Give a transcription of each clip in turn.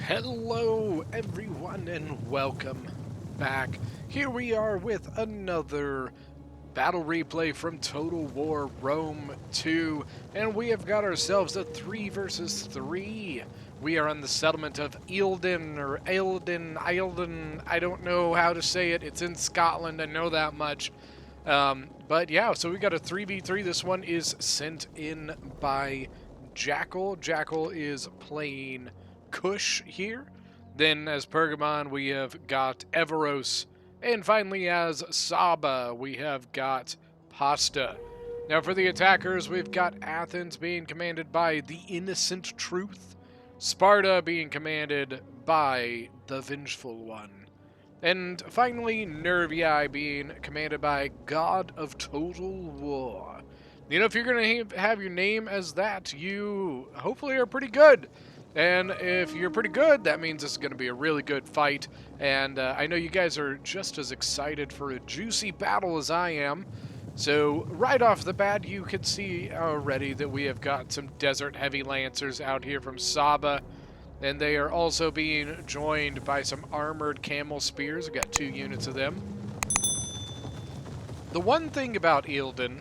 Hello everyone and welcome back. Here we are with another battle replay from Total War Rome 2, and we have got ourselves a 3 versus 3. We are on the settlement of Eildon, or Eildon, I don't know how to say it. It's in Scotland, I know that much. But yeah, so we got a 3v3. This one is sent in by Jackal. Jackal is playing Kush here. Then as Pergamon, we have got Everos. And finally as Saba, we have got Pasta. Now for the attackers, we've got Athens being commanded by the Innocent Truth, Sparta being commanded by the Vengeful One, and finally Nervii being commanded by God of Total War. You know, if you're going to have your name as that, you hopefully are pretty good. And if you're pretty good, that means this is going to be a really good fight. And I know you guys are just as excited for a juicy battle as I am. So right off the bat, you can see already that we have got some Desert Heavy Lancers out here from Saba. And they are also being joined by some armored camel spears. We've got 2 units of them. The one thing about Eildon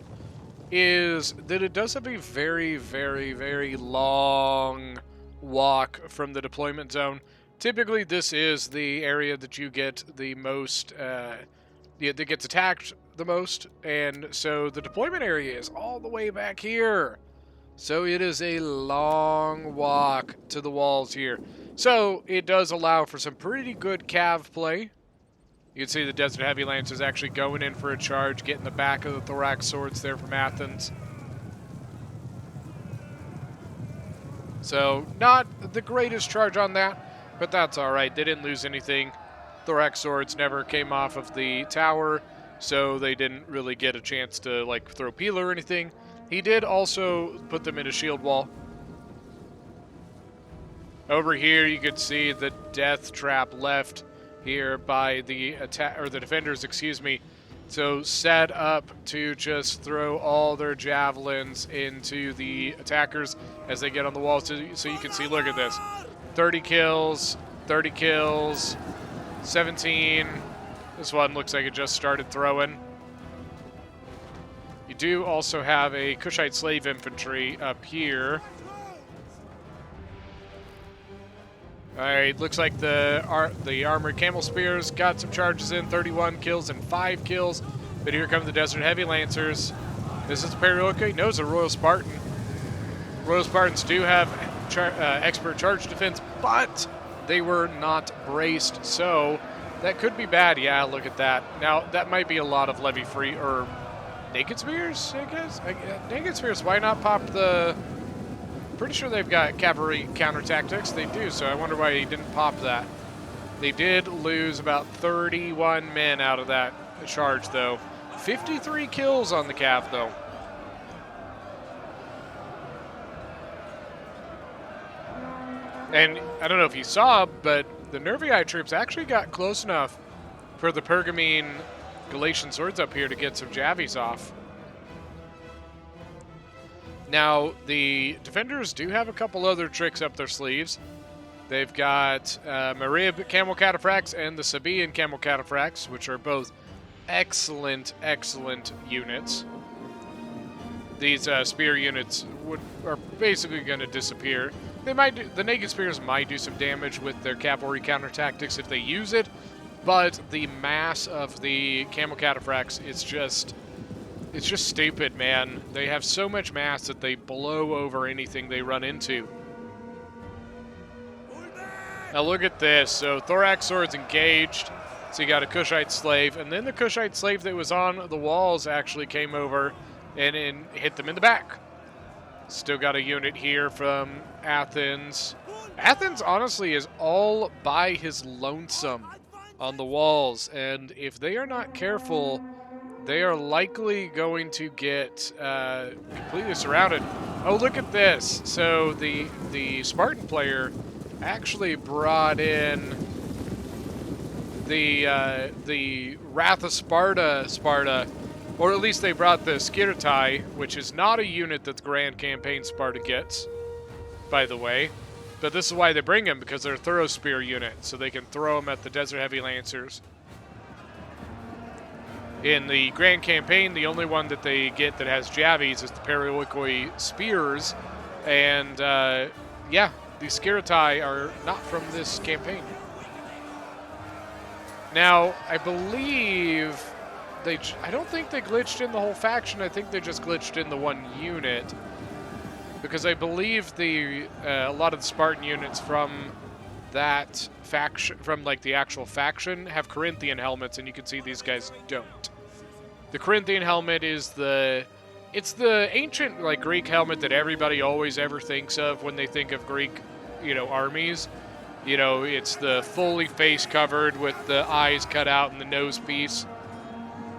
is that it does have a very, very, very long walk from the deployment zone. Typically, this is the area that you get the most, that gets attacked the most, and so the deployment area is all the way back here. So it is a long walk to the walls here. So it does allow for some pretty good cav play. You can see the Desert Heavy Lancers actually going in for a charge, getting the back of the Thorax swords there from Athens. So not the greatest charge on that, but that's alright. They didn't lose anything. Thorax swords never came off of the tower, so they didn't really get a chance to like throw peel or anything. He did also put them in a shield wall. Over here you could see the death trap left here by the the defenders, excuse me. So set up to just throw all their javelins into the attackers as they get on the wall. So you can see, look at this. 30 kills, 17. This one looks like it just started throwing. You do also have a Kushite slave infantry up here. Alright, looks like the armored camel spears got some charges in, 31 kills and 5 kills. But here come the Desert Heavy Lancers. This is the Periodica. No, it's a Royal Spartan. Royal Spartans do have expert charge defense, but they were not braced, so that could be bad. Yeah, look at that. Now, that might be a lot of levy free, or naked spears, I guess? Naked spears, why not pop the... Pretty sure they've got cavalry counter tactics. They do, so I wonder why he didn't pop that. They did lose about 31 men out of that charge, though. 53 kills on the cav, though. And I don't know if you saw, but the Nervii troops actually got close enough for the Pergamene Galatian swords up here to get some javies off. Now, the defenders do have a couple other tricks up their sleeves. They've got Marib Camel Cataphracts and the Sabaean Camel Cataphracts, which are both excellent, excellent units. These spear units are basically going to disappear. They might the naked spears might do some damage with their cavalry counter tactics if they use it, but the mass of the Camel Cataphracts is just... It's just stupid, man. They have so much mass that they blow over anything they run into. Now look at this. So Thorax swords engaged. So you got a Kushite slave. And then the Kushite slave that was on the walls actually came over and hit them in the back. Still got a unit here from Athens. Athens, honestly, is all by his lonesome on the walls. And if they are not careful... They are likely going to get completely surrounded. Oh, look at this. So the Spartan player actually brought in the Wrath of Sparta, or at least they brought the Skiratai, which is not a unit that the Grand Campaign Sparta gets, by the way. But this is why they bring them, because they're a throw spear unit, so they can throw them at the Desert Heavy Lancers. In the Grand Campaign, the only one that they get that has Javies is the Perilikoi Spears, and yeah, the Skiratai are not from this campaign. Now, I believe I don't think they glitched in the whole faction. I think they just glitched in the one unit, because I believe a lot of the Spartan units from that faction, from like the actual faction, have Corinthian helmets, and you can see these guys don't. The Corinthian helmet is it's the ancient like Greek helmet that everybody always ever thinks of when they think of Greek, armies. It's the fully face covered with the eyes cut out and the nose piece.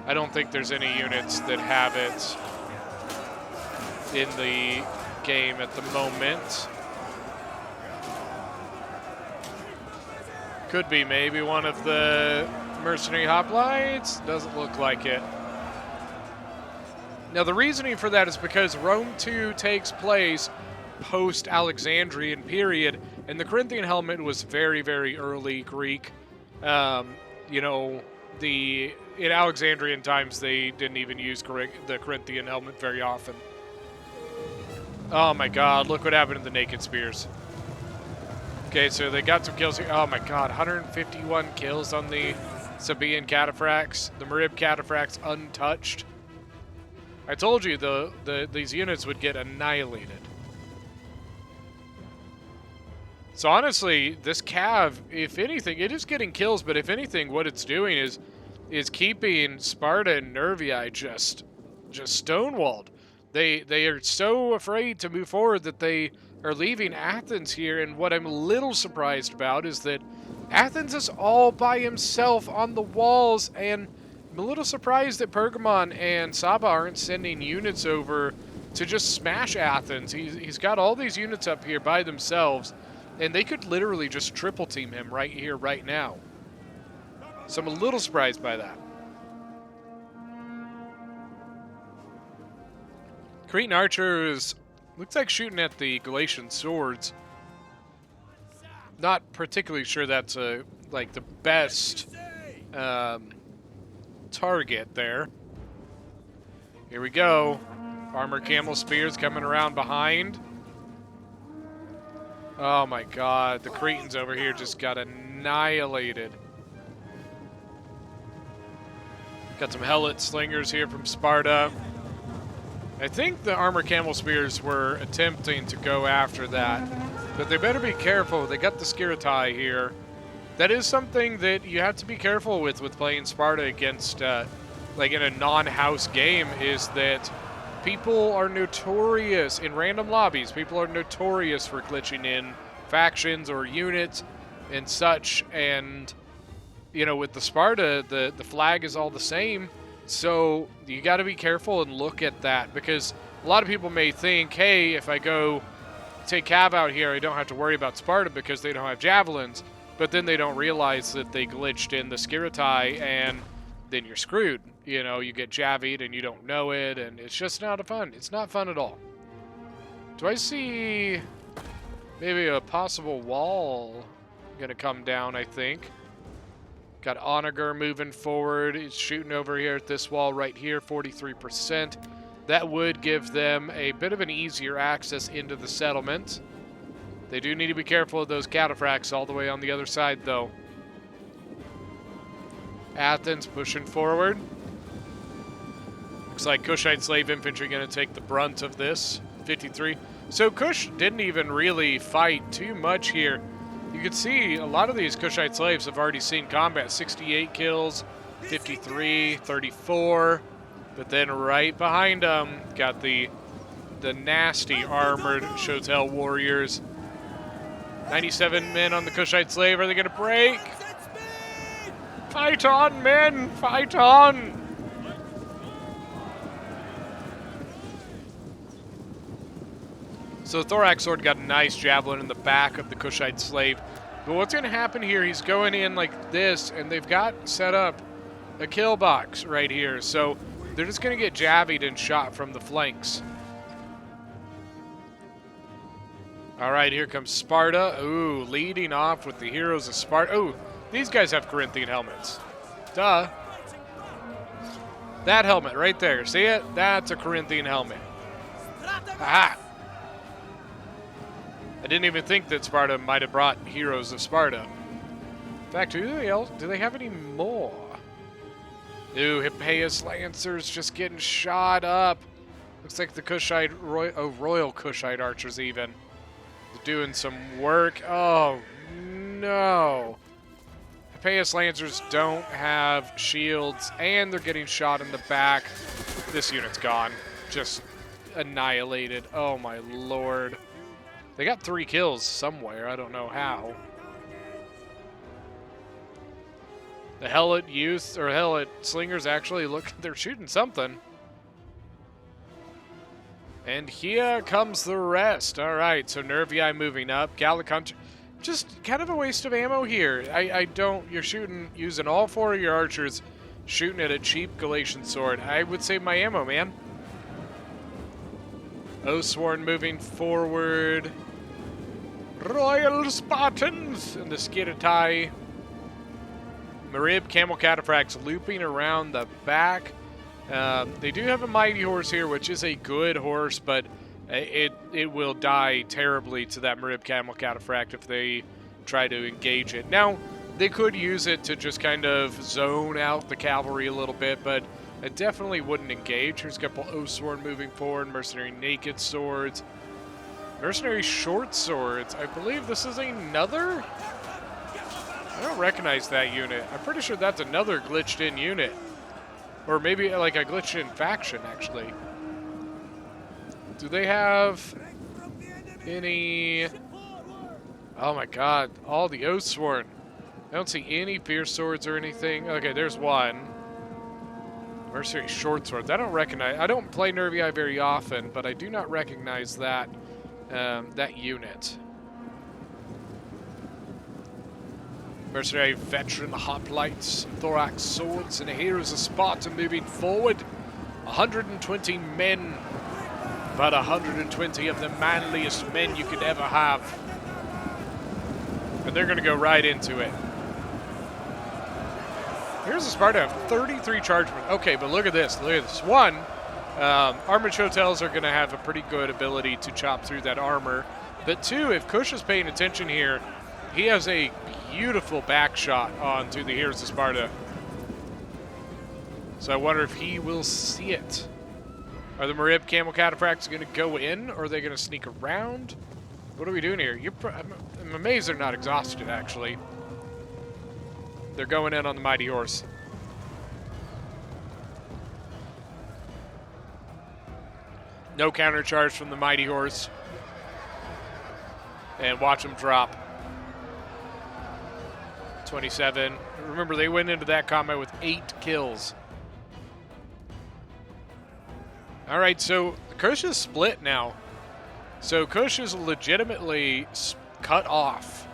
I don't think there's any units that have it in the game at the moment. Could be maybe one of the mercenary hoplites. Doesn't look like it. Now the reasoning for that is because Rome 2 takes place post-Alexandrian period, and the Corinthian helmet was very, very early Greek. In Alexandrian times, they didn't even use the Corinthian helmet very often. Oh my god, look what happened to the Naked Spears. Okay, so they got some kills here. Oh my god, 151 kills on the Sabaean Cataphracts. The Marib Cataphracts untouched. I told you these units would get annihilated. So honestly, this Cav, if anything, it is getting kills, but if anything, what it's doing is keeping Sparta and Nervii just stonewalled. They are so afraid to move forward that they are leaving Athens here, and what I'm a little surprised about is that Athens is all by himself on the walls, and I'm a little surprised that Pergamon and Saba aren't sending units over to just smash Athens. He's got all these units up here by themselves, and they could literally just triple team him right here, right now. So I'm a little surprised by that. Cretan archers looks like shooting at the Galatian swords. Not particularly sure that's like the best target there. Here we go. Armor camel spears coming around behind. Oh my god, the Cretans over here just got annihilated. Got some helot slingers here from Sparta. I think the armor camel spears were attempting to go after that, but they better be careful. They got the Skiratai here. That is something that you have to be careful with playing Sparta against, like in a non-house game, is that people are notorious in random lobbies. People are notorious for glitching in factions or units and such. And, with the Sparta, the flag is all the same. So you got to be careful and look at that, because a lot of people may think, hey, if I go take Cav out here, I don't have to worry about Sparta because they don't have javelins. But then they don't realize that they glitched in the Skiratai, and then you're screwed. You get javied and you don't know it, and it's just not fun. It's not fun at all. Do I see maybe a possible wall gonna come down, I think. Got Onager moving forward. He's shooting over here at this wall right here, 43%. That would give them a bit of an easier access into the settlement. They do need to be careful of those Cataphracts all the way on the other side, though. Athens pushing forward. Looks like Kushite slave infantry going to take the brunt of this. 53. So Kush didn't even really fight too much here. You can see a lot of these Kushite slaves have already seen combat. 68 kills, 53, 34. But then right behind them, got the nasty armored Shotel warriors. 97 men on the Kushite slave. Are they going to break? Fight on, men! Fight on! So the Thorax Sword got a nice javelin in the back of the Kushite slave. But what's going to happen here, he's going in like this, and they've got set up a kill box right here. So they're just going to get javied and shot from the flanks. All right, here comes Sparta. Ooh, leading off with the heroes of Sparta. Ooh, these guys have Corinthian helmets. Duh. That helmet right there, see it? That's a Corinthian helmet. Aha! I didn't even think that Sparta might have brought heroes of Sparta. In fact, do they have any more? Ooh, Hippeus Lancers just getting shot up. Looks like the Kushite, Royal Kushite archers even. They're doing some work. Oh, no. Hippeus Lancers don't have shields, and they're getting shot in the back. This unit's gone. Just annihilated. Oh, my lord. They got 3 kills somewhere. I don't know how. The Helot youth, or Helot slingers actually look, they're shooting something. And here comes the rest. All right, so Nervii moving up. Gallic, just kind of a waste of ammo here. You're shooting, using all 4 of your archers, shooting at a cheap Galatian sword. I would save my ammo, man. Oathsworn moving forward. Royal Spartans and the Skiritai. Marib Camel Cataphracts looping around the back. They do have a mighty horse here, which is a good horse, but it will die terribly to that Marib Camel Cataphract if they try to engage it. Now, they could use it to just kind of zone out the cavalry a little bit, but I definitely wouldn't engage. Here's a couple Oathsworn moving forward, Mercenary Naked Swords, Mercenary Short Swords. I believe this is another... I don't recognize that unit. I'm pretty sure that's another glitched in unit. Or maybe like a glitched in faction, actually. Do they have any... Oh my god, all the Oathsworn. I don't see any Fierce Swords or anything. Okay, there's one. Mercenary Short Swords. I don't recognize... I don't play Nervii very often, but I do not recognize that, that unit. Mercenary Veteran Hoplites, Thorax Swords, and Heroes of Sparta moving forward. 120 men, about 120 of the manliest men you could ever have. And they're going to go right into it. Heroes of Sparta have 33 chargemen. Okay, but look at this. Look at this. One, armored Chotels are going to have a pretty good ability to chop through that armor. But two, if Kush is paying attention here, he has a beautiful back shot onto the Heroes of Sparta. So I wonder if he will see it. Are the Marib Camel Cataphracts going to go in, or are they going to sneak around? What are we doing here? I'm amazed they're not exhausted, actually. They're going in on the Mighty Horse. No countercharge from the Mighty Horse. And watch them drop. 27. Remember, they went into that combat with 8 kills. All right, so Kush is split now. So Kush is legitimately cut off.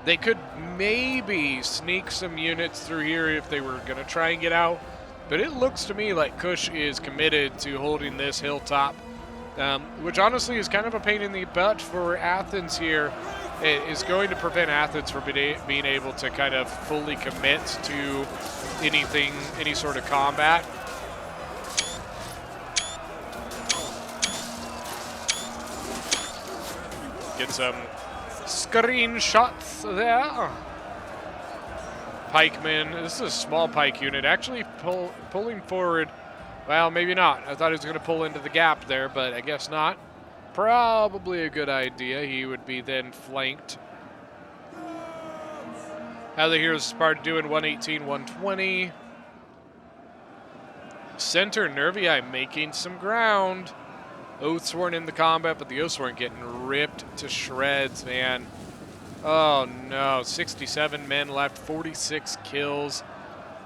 They could maybe sneak some units through here if they were going to try and get out. But it looks to me like Kush is committed to holding this hilltop, which honestly is kind of a pain in the butt for Athens here. It is going to prevent Athens from being able to kind of fully commit to anything, any sort of combat. Get some screenshots there. Pikemen. This is a small pike unit. Actually pulling forward. Well, maybe not. I thought he was going to pull into the gap there, but I guess not. Probably a good idea. He would be then flanked. How the Heroes of Sparta doing? 118, 120. Center Nervii making some ground. Oathsworn in the combat, but the Oathsworn getting ripped to shreds, man. Oh no, 67 men left, 46 kills.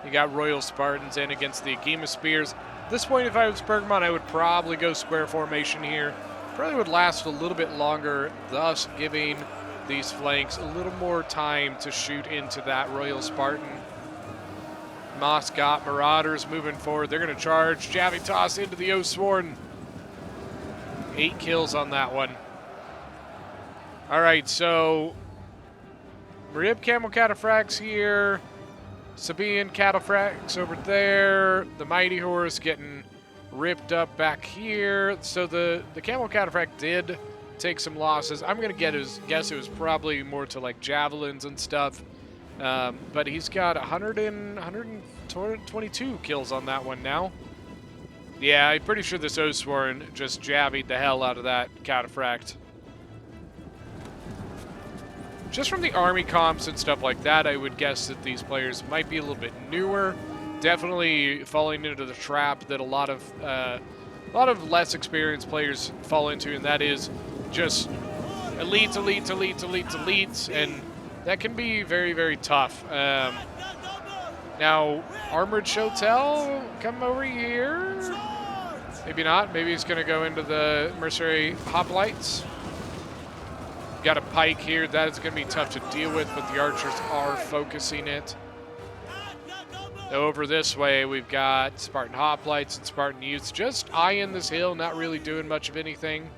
You got Royal Spartans in against the Agema Spears. At this point, if I was Bergman, I would probably go square formation here. Probably would last a little bit longer, thus giving these flanks a little more time to shoot into that Royal Spartan. Moscot Marauders moving forward. They're going to charge. Javitas into the Oathsworn. 8 kills on that one. All right, so Rib Camel Cataphracts here. Sabian Cataphracts over there. The Mighty Horse getting ripped up back here. So the Camel Cataphract did take some losses. I'm going to guess it was probably more to like javelins and stuff. But he's got 122 kills on that one now. Yeah, I'm pretty sure this Oathsworn just jabbied the hell out of that Cataphract. Just from the army comps and stuff like that, I would guess that these players might be a little bit newer. Definitely falling into the trap that a lot of less experienced players fall into, and that is just elites, and that can be very, very tough. Now, Armored Chotel, come over here. Maybe not. Maybe he's going to go into the Mercenary Hoplites. Got a pike here. That is going to be tough to deal with, but the archers are focusing it. Over this way, we've got Spartan Hoplites and Spartan Youths just eyeing this hill, not really doing much of anything.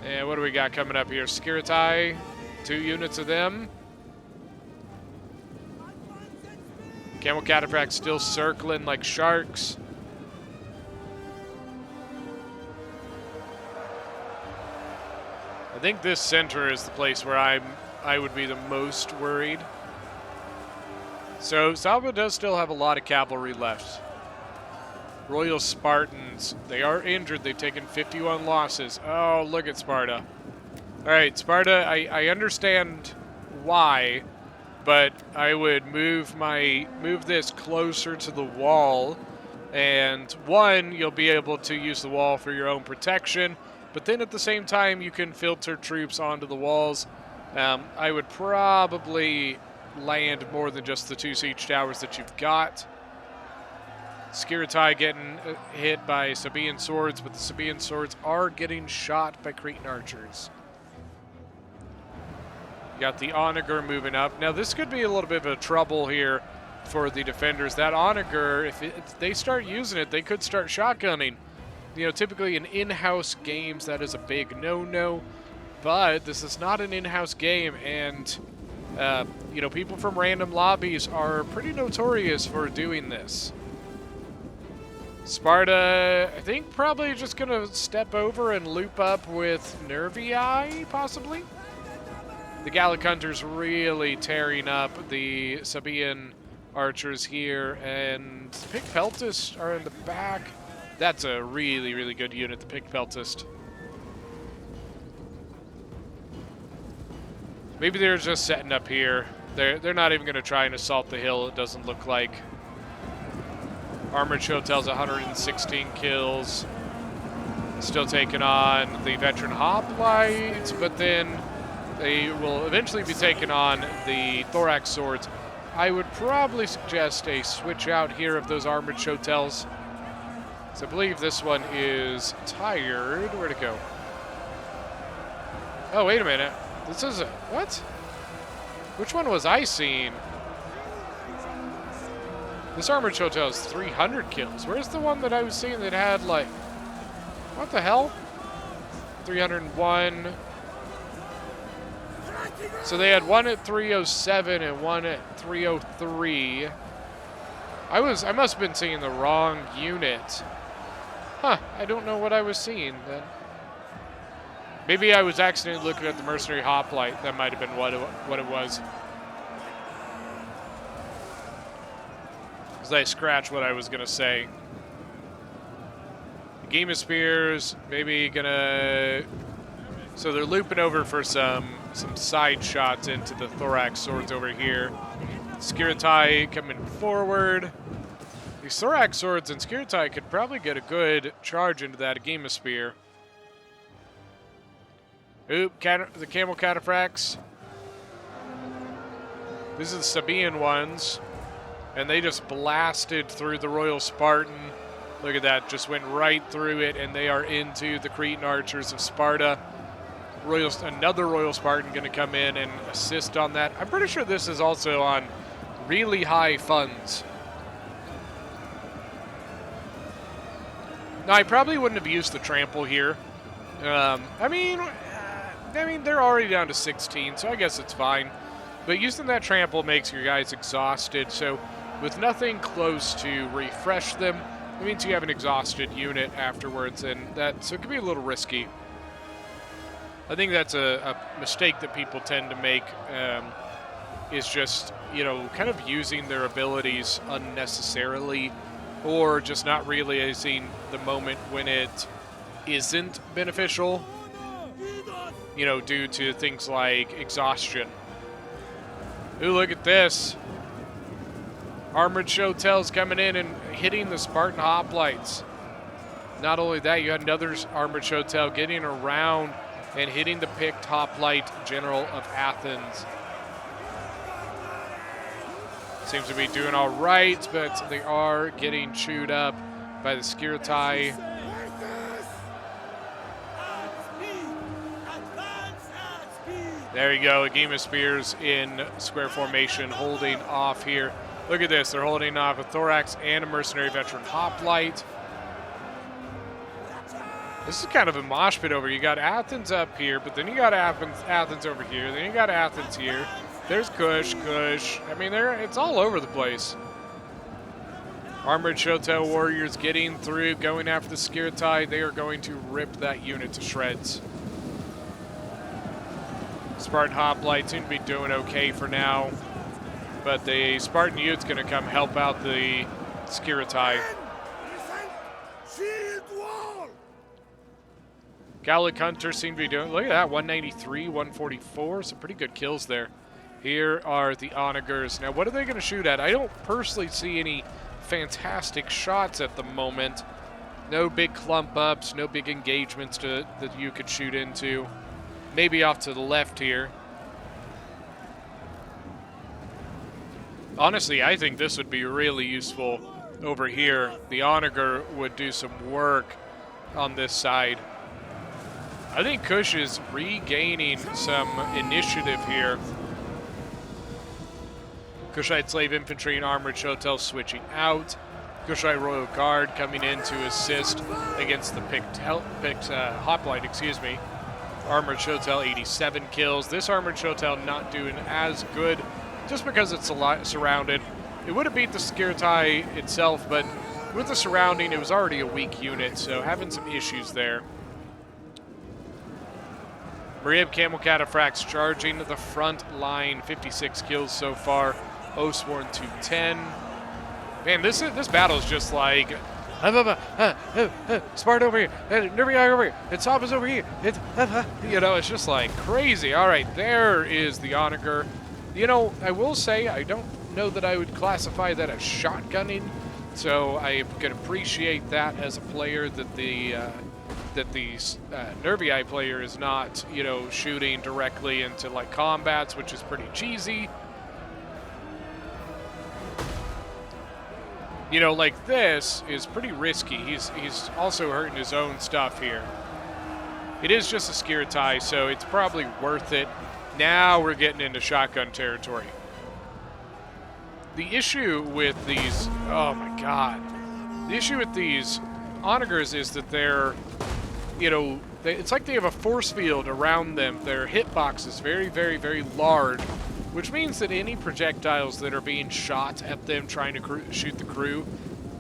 And what do we got coming up here? Skiritai, 2 units of them. Camel Cataphracts still circling like sharks. I think this center is the place where I would be the most worried. So Salva does still have a lot of cavalry left. Royal Spartans, they are injured. They've taken 51 losses. Oh, look at Sparta. All right, Sparta, I understand why, but I would move this closer to the wall. And one, you'll be able to use the wall for your own protection. But then at the same time, you can filter troops onto the walls. I would probably land more than just the 2 siege towers that you've got. Skiritai getting hit by Sabaean swords, but the Sabaean swords are getting shot by Cretan archers. You got the Onager moving up. Now this could be a little bit of a trouble here for the defenders. That Onager, if they start using it, they could start shotgunning. You know, typically in in-house games, that is a big no-no, but this is not an in-house game, and, you know, people from random lobbies are pretty notorious for doing this. Sparta, I think, probably just going to step over and loop up with Nervii, possibly. The Gallic Hunters really tearing up the Sabaean archers here, and the Pick Peltists are in the back. That's a really, really good unit, the Pick Peltist. Maybe they're just setting up here. They're not even going to try and assault the hill, it doesn't look like. Armored Chotel's 116 kills. Still taking on the Veteran Hoplites, but then they will eventually be taking on the Thorax Swords. I would probably suggest a switch out here of those Armored Chotels. So I believe this one is tired. Where'd it go? Oh, wait a minute. This is a... What? Which one was I seeing? This Armored Chotel has 300 kills. Where's the one that I was seeing that had, like... What the hell? 301. So they had one at 307 and one at 303. I must have been seeing the wrong unit. Huh, I don't know what I was seeing then. Maybe I was accidentally looking at the Mercenary Hoplite. That might have been what it was. As I scratch what I was going to say. The Game of Spears, maybe going to... So they're looping over for some side shots into the Thorax Swords over here. Skiritai coming forward. These Thorax Swords and Skiritai could probably get a good charge into that Game of Spear. Oop, the Camel Cataphracts. This is the Sabaean ones. And they just blasted through the Royal Spartan. Look at that, just went right through it, and they are into the Cretan archers of Sparta. Another Royal Spartan going to come in and assist on that. I'm pretty sure this is also on really high funds. Now, I probably wouldn't have used the trample here. I mean, I mean, they're already down to 16, so I guess it's fine. But using that trample makes your guys exhausted, so with nothing close to refresh them, it means you have an exhausted unit afterwards, and so it can be a little risky. I think that's a mistake that people tend to make, is just, you know, kind of using their abilities unnecessarily, or just not realizing the moment when it isn't beneficial, you know, due to things like exhaustion. Ooh, look at this. Armored Shotel's coming in and hitting the Spartan hoplites. Not only that, you had another Armored Shotel getting around and hitting the picked hoplite General of Athens. Seems to be doing all right, but they are getting chewed up by the Skirtai. There you go, Agema Spears in square formation, holding off here. Look at this, they're holding off a Thorax and a Mercenary Veteran Hoplite. This is kind of a mosh pit over. You got Athens up here, but then you got Athens over here, then you got Athens here. There's Kush. I mean, it's all over the place. Armored Shotel Warriors getting through, going after the Skirtai. They are going to rip that unit to shreds. Spartan Hoplite seem to be doing okay for now, but the Spartan Youth's going to come help out the Skirtai. Gallic Hunters seem to be doing, look at that, 193, 144, some pretty good kills there. Here are the Onagers. Now, what are they going to shoot at? I don't personally see any fantastic shots at the moment. No big clump ups, no big engagements that you could shoot into. Maybe off to the left here. Honestly, I think this would be really useful over here. The Onager would do some work on this side. I think Kush is regaining some initiative here. Kushite Slave Infantry and Armored Shotel switching out. Kushite Royal Guard coming in to assist against the picked Hoplite, excuse me. Armored Shotel 87 kills. This Armored Shotel not doing as good just because it's surrounded. It would have beat the Skirtai itself, but with the surrounding, it was already a weak unit, so having some issues there. Mariab Camel Cataphracts charging the front line. 56 kills so far. Oathsworn 210. Man, this battle is just like Sparta over here, Nervii over here, and Saba's over here. It's you know, it's just like crazy. All right, there is the Onager. You know, I will say I don't know that I would classify that as shotgunning, so I can appreciate that as a player that the Nervii player is not, you know, shooting directly into like combats, which is pretty cheesy. You know, like this is pretty risky. He's also hurting his own stuff here. It is just a Skirtai, so it's probably worth it. Now we're getting into shotgun territory. The issue with these, oh my god. The issue with these Onagers is that they're, you know, it's like they have a force field around them. Their hitbox is very, very, very large, which means that any projectiles that are being shot at them trying to shoot the crew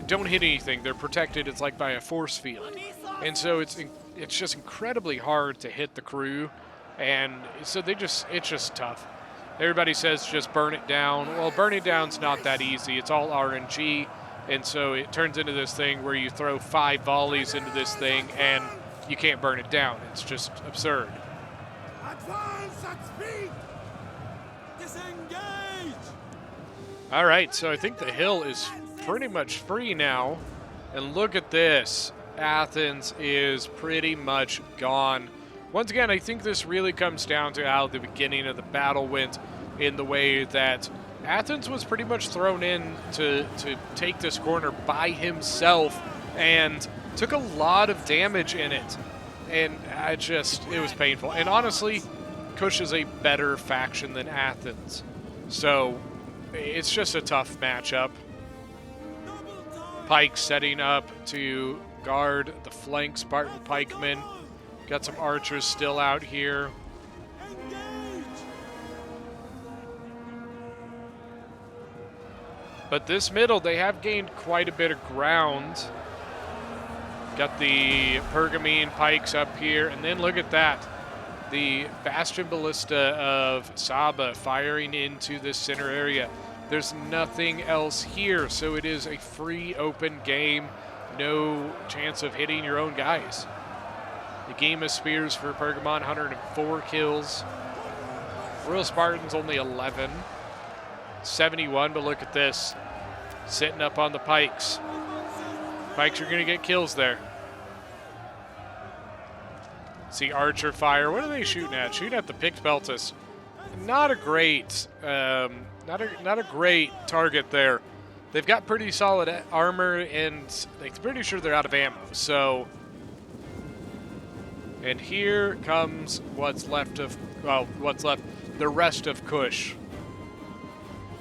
don't hit anything. They're protected, it's like by a force field. And so it's just incredibly hard to hit the crew, and so it's just tough. Everybody says just burn it down. Well, burning down's not that easy. It's all RNG, and so it turns into this thing where you throw 5 volleys into this thing and you can't burn it down. It's just absurd. Advance at speed! Disengage! All right, so I think the hill is pretty much free now. And look at this. Athens is pretty much gone. Once again, I think this really comes down to how the beginning of the battle went, in the way that Athens was pretty much thrown in to take this corner by himself and took a lot of damage in it. And it was painful. And honestly, Kush is a better faction than Athens. So it's just a tough matchup. Pike setting up to guard the flank. Spartan pikemen. Got some archers still out here. But this middle, they have gained quite a bit of ground. Got the Pergamene pikes up here, and then look at that. The Bastion Ballista of Saba firing into this center area. There's nothing else here, so it is a free open game. No chance of hitting your own guys. The game of spears for Pergamon, 104 kills. Royal Spartans only 11. 71, but look at this. Sitting up on the pikes. Pikes are going to get kills there. See archer fire. What are they shooting at? Shooting at the picked Beltis. Not a great, not a great target there. They've got pretty solid armor, and I'm pretty sure they're out of ammo. So, and here comes what's left of, well, what's left, the rest of Kush.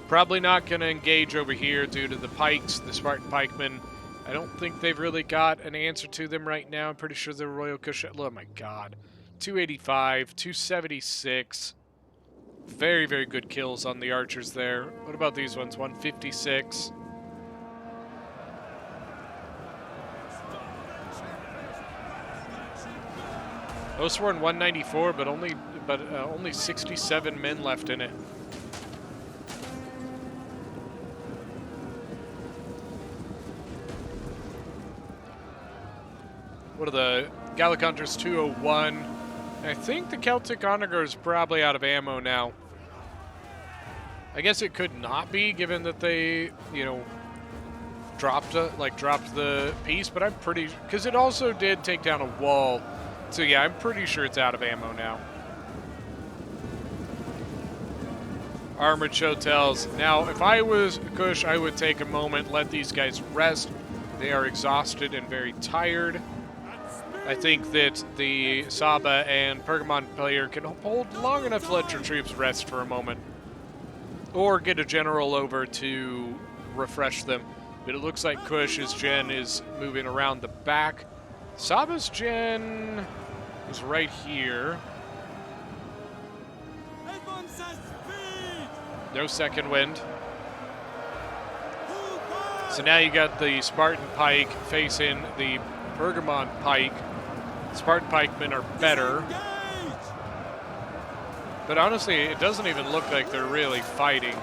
Probably not going to engage over here due to the pikes, the Spartan pikemen. I don't think they've really got an answer to them right now. I'm pretty sure the Royal Kush, oh my god. 285, 276. Very, very good kills on the archers there. What about these ones? 156. Those were in 194, but only 67 men left in it. What are the Gallic Hunters? 201. I think the Celtic Onager is probably out of ammo now. I guess it could not be, given that they, you know, dropped the piece, but I'm pretty, because it also did take down a wall. So yeah, I'm pretty sure it's out of ammo now. Armored Chotels. Now, if I was Kush, I would take a moment, let these guys rest. They are exhausted and very tired. I think that the Saba and Pergamon player can hold long enough to let your troops rest for a moment. Or get a general over to refresh them. But it looks like Kush's gen is moving around the back. Saba's gen is right here. No second wind. So now you got the Spartan pike facing the Pergamon pike. Spartan pikemen are better. But honestly, it doesn't even look like they're really fighting.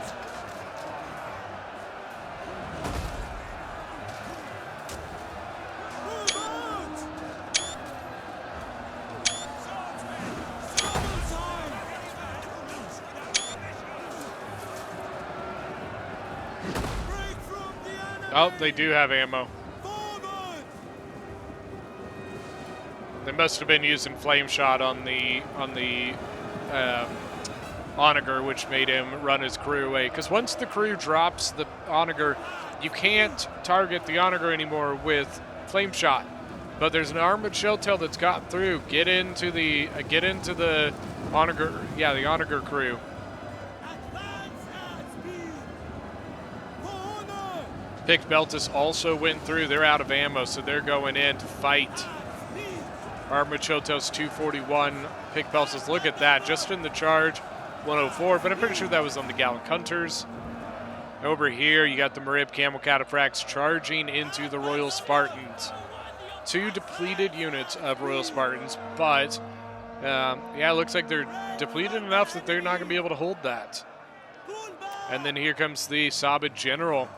Oh, they do have ammo. They must have been using flame shot on the Onager, which made him run his crew away. Because once the crew drops the Onager, you can't target the Onager anymore with flame shot. But there's an armored shelltail that's got through. Get into the Onager, yeah, the Onager crew. Picked Beltis also went through. They're out of ammo, so they're going in to fight. Armored Chotos 241. Picked Beltis, look at that, just in the charge, 104, but I'm pretty sure that was on the Gallic Hunters. Over here, you got the Marib Camel Cataphracts charging into the Royal Spartans. Two depleted units of Royal Spartans, but yeah, it looks like they're depleted enough that they're not going to be able to hold that. And then here comes the Saba General.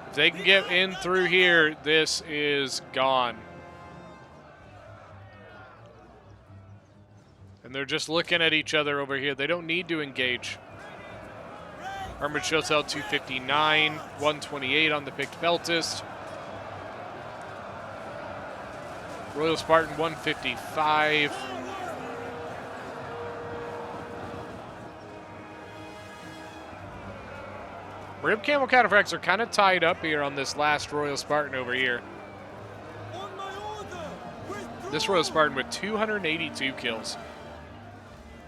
If they can get in through here, this is gone. And they're just looking at each other over here. They don't need to engage. Armored Shotel 259, 128 on the picked Beltis. Royal Spartan 155. Rib Camel Cataphracts are kind of tied up here on this last Royal Spartan over here. This Royal Spartan with 282 kills.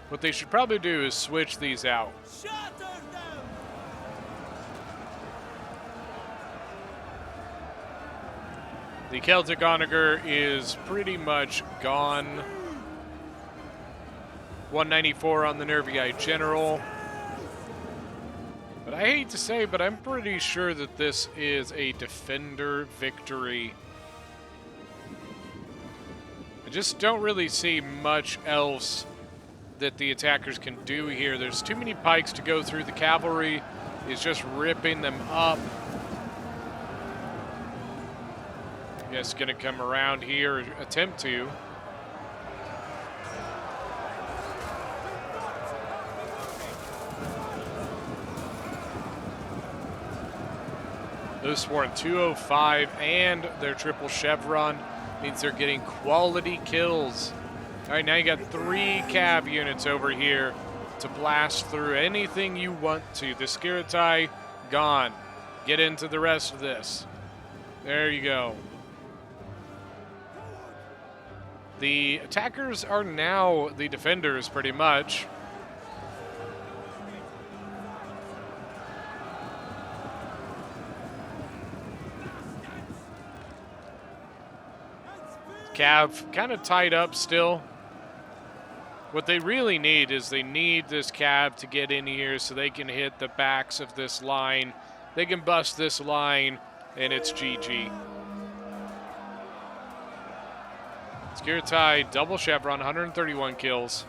What they should probably do is switch these out. The Celtic Onager is pretty much gone. 194 on the Nervii General. But I hate to say, but I'm pretty sure that this is a defender victory. I just don't really see much else that the attackers can do here. There's too many pikes to go through. The cavalry is just ripping them up. Yes, gonna come around here, attempt to. Those sworn 205 and their triple chevron means they're getting quality kills. All right, now you got 3 cab units over here to blast through anything you want to. The Skiritai, gone. Get into the rest of this. There you go. The attackers are now the defenders, pretty much. Cav kind of tied up still. What they really need is they need this cab to get in here so they can hit the backs of this line. They can bust this line, and it's GG. Skiritai, double chevron, 131 kills.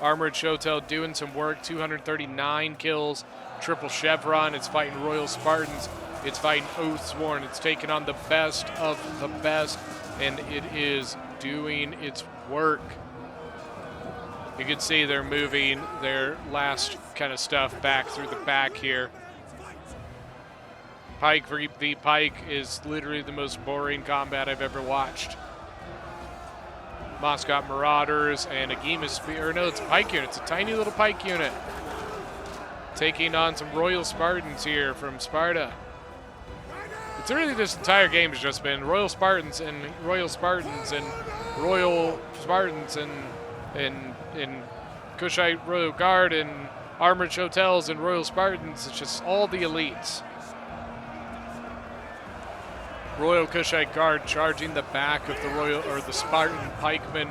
Armored Shotel doing some work, 239 kills. Triple chevron, it's fighting Royal Spartans. It's fighting Oathsworn. It's taking on the best of the best, and it is doing its work. You can see they're moving their last kind of stuff back through the back here. Pike v Pike is literally the most boring combat I've ever watched. Moscot Marauders and a Gema Spear. No, it's a Pike unit. It's a tiny little Pike unit. Taking on some Royal Spartans here from Sparta. It's really this entire game has just been Royal Spartans and Royal Spartans and Royal Spartans and Kushite Royal Guard and Armored Shotels and Royal Spartans. It's just all the elites. Royal Kushite Guard charging the back of the Royal or the Spartan pikemen.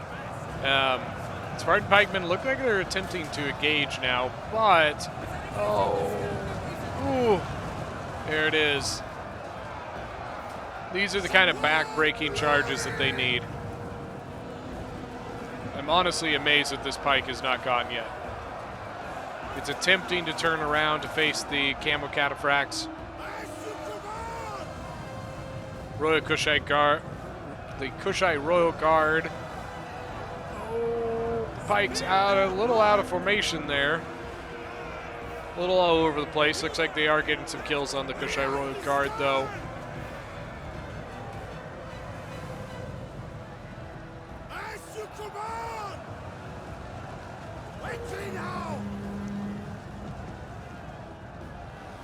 Spartan pikemen look like they're attempting to engage now, but there it is. These are the kind of back-breaking charges that they need. I'm honestly amazed that this pike is not gone yet. It's attempting to turn around to face the Camo Cataphracts. Royal Kushite Guard, the Kushite Royal Guard. Oh, Pike's a little out of formation there. A little all over the place. Looks like they are getting some kills on the Kushite Royal Guard, though.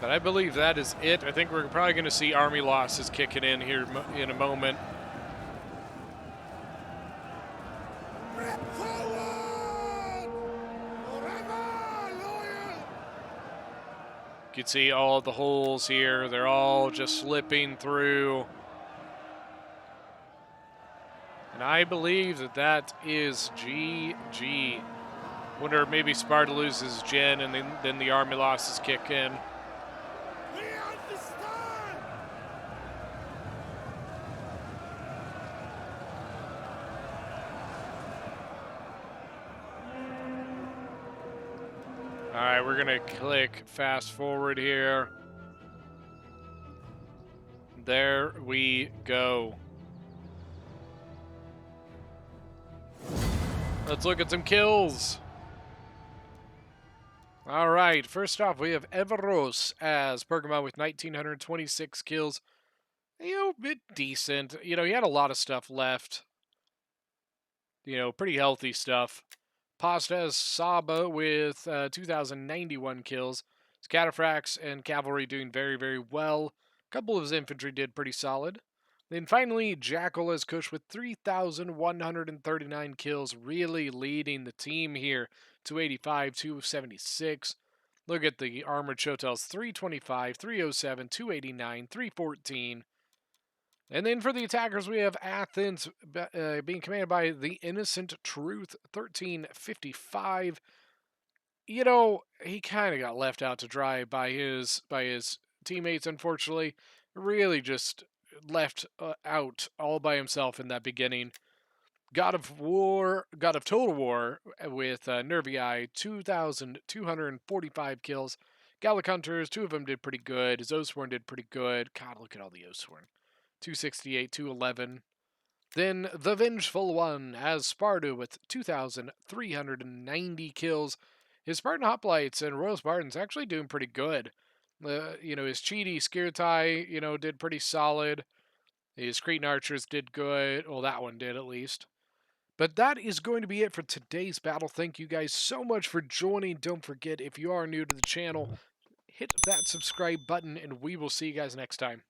But I believe that is it. I think we're probably going to see army losses kicking in here in a moment. You can see all the holes here. They're all just slipping through. And I believe that that is GG. Wonder if maybe Sparta loses Gen and then the army losses kick in. All right, we're gonna click fast forward here. There we go. Let's look at some kills. All right, first off, we have Everos as Pergamon with 1,926 kills. Bit decent. He had a lot of stuff left. Pretty healthy stuff. Pasta as Saba with 2,091 kills. His Cataphracts and Cavalry doing very, very well. A couple of his infantry did pretty solid. Then finally, Jackal as Kush with 3,139 kills, really leading the team here. 285, 276. Look at the Armored Shotels, 325, 307, 289, 314. And then for the attackers, we have Athens being commanded by the Innocent Truth, 1355. You know, he kind of got left out to dry by his teammates. Unfortunately, really just left out all by himself in that beginning. God of Total War with Nervii, 2,245 kills. Gallic Hunters, two of them did pretty good. His Oathsworn did pretty good. God, look at all the Oathsworn. 268, 211. Then the Vengeful One has Sparta with 2,390 kills. His Spartan Hoplites and Royal Spartans actually doing pretty good. His Cheaty Skirtai, did pretty solid. His Cretan Archers did good. Well, that one did at least. But that is going to be it for today's battle. Thank you guys so much for joining. Don't forget, if you are new to the channel, hit that subscribe button, and we will see you guys next time.